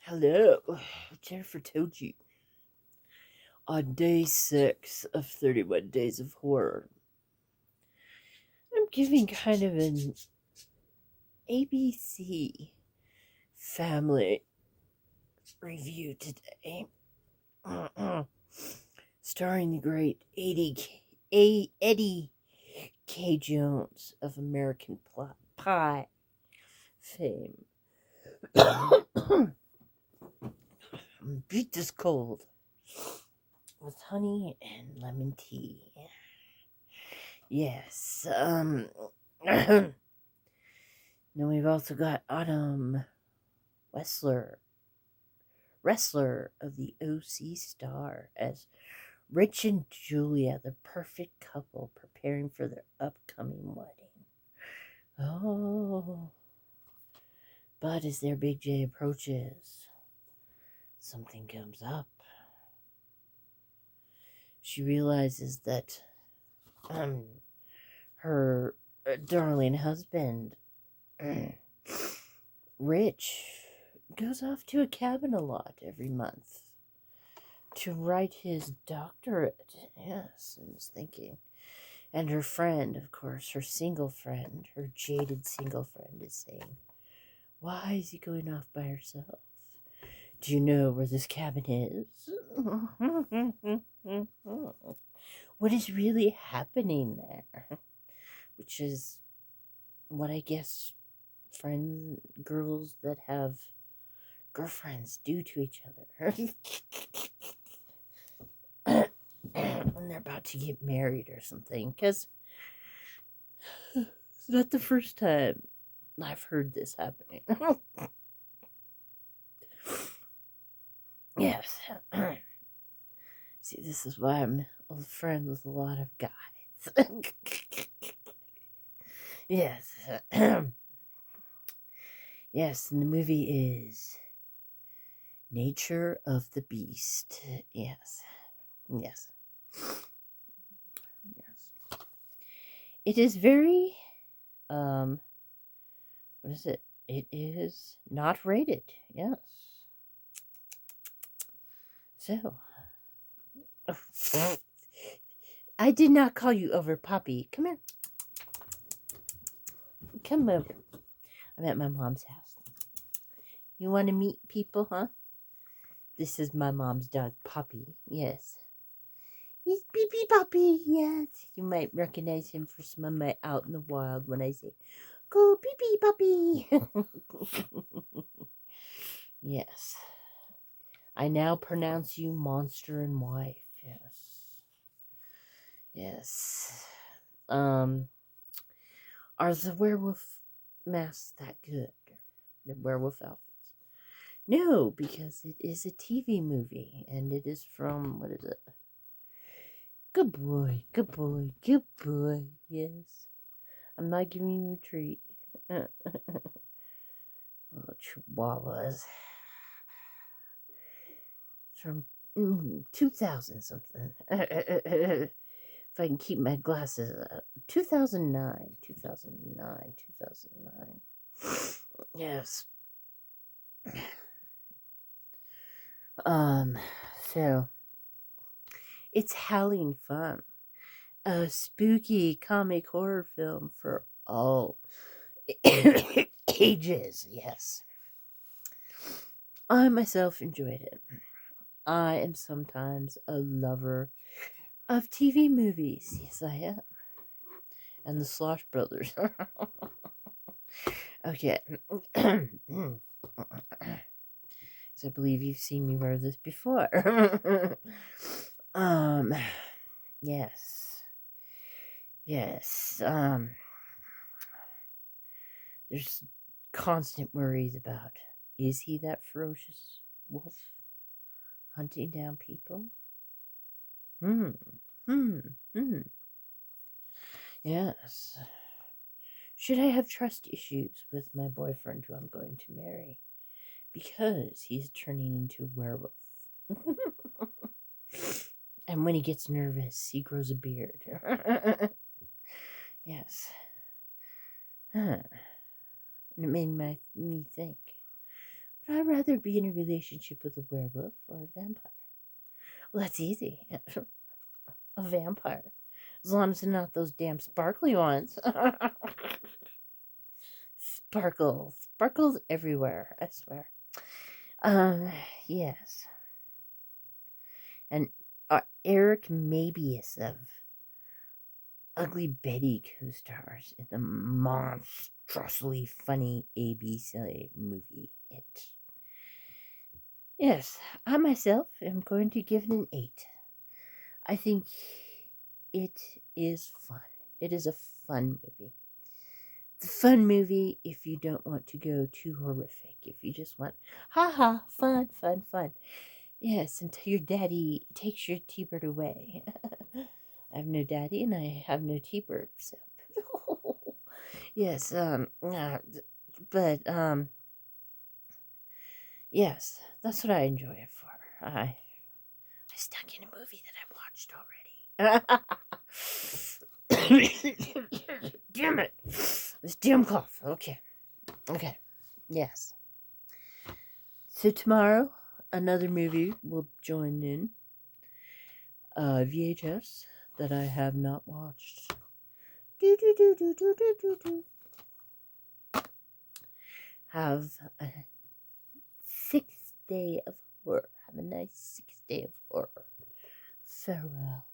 Hello, Jennifer told you. On day 6 of 31 Days of Horror, I'm giving kind of an ABC family review today. Starring the great Eddie K. Jones of American Pie fame. Beat this cold with honey and lemon tea. Yes. Then we've also got Autumn wrestler of the OC Star, as Rich and Julia, the perfect couple preparing for their upcoming wedding. Oh. But as their big day approaches, something comes up. She realizes that her darling husband, Rich, goes off to a cabin a lot every month to write his doctorate. Yes, I was thinking. And her friend, of course, her jaded single friend, is saying, "Why is he going off by herself? Do you know where this cabin is?" What is really happening there? Which is what I guess girls that have girlfriends do to each other when they're about to get married or something. Because it's not the first time I've heard this happening. Yes. See, this is why I'm a friend with a lot of guys. Yes. Yes, and the movie is Nature of the Beast. Yes. Yes. Yes. It is very, what is it? It is not rated. Yes. So, I did not call you over, Poppy. Come here. Come over. I'm at my mom's house. You want to meet people, huh? This is my mom's dog, Poppy. Yes. He's Pee Poppy. Yes. You might recognize him for some of my Out in the Wild when I say, "Go Pee Poppy." Yes. I now pronounce you monster and wife. Yes. Yes. Are the werewolf masks that good? The werewolf outfits? No, because it is a TV movie, and it is from, what is it? Good boy, good boy, good boy. Yes. I'm not giving you a treat. Oh, chihuahuas. It's from 2000 something. If I can keep my glasses up. 2009. 2009. 2009. Yes. So it's howling fun. A spooky comic horror film for all ages. Yes. I myself enjoyed it. I am sometimes a lover of TV movies. Yes, I am. And the Slosh Brothers. Okay. So I believe you've seen me wear this before. Yes. Yes. There's constant worries about, is he that ferocious wolf hunting down people? Yes. Should I have trust issues with my boyfriend who I'm going to marry? Because he's turning into a werewolf. And when he gets nervous, he grows a beard. Yes. Huh. And it made me think, Would I rather be in a relationship with a werewolf or a vampire? Well, that's easy. A vampire. As long as they're not those damn sparkly ones. Sparkles. Sparkles everywhere, I swear. Yes. And Eric Mabius of Ugly Betty co-stars in the monstrously funny ABC movie It. Yes, I myself am going to give it an 8. I think it is fun. It is a fun movie. It's a fun movie if you don't want to go too horrific. If you just want, ha, fun, fun, fun. Yes, until your daddy takes your T-Bird away. I have no daddy and I have no T-Bird, so. Yes, but, yes, that's what I enjoy it for. I stuck in a movie that I watched already. Damn it. This damn cough. Okay. Yes. So tomorrow, another movie will join in. VHS that I have not watched. Have a 6th day of horror. Have a nice 6th day of horror. Farewell.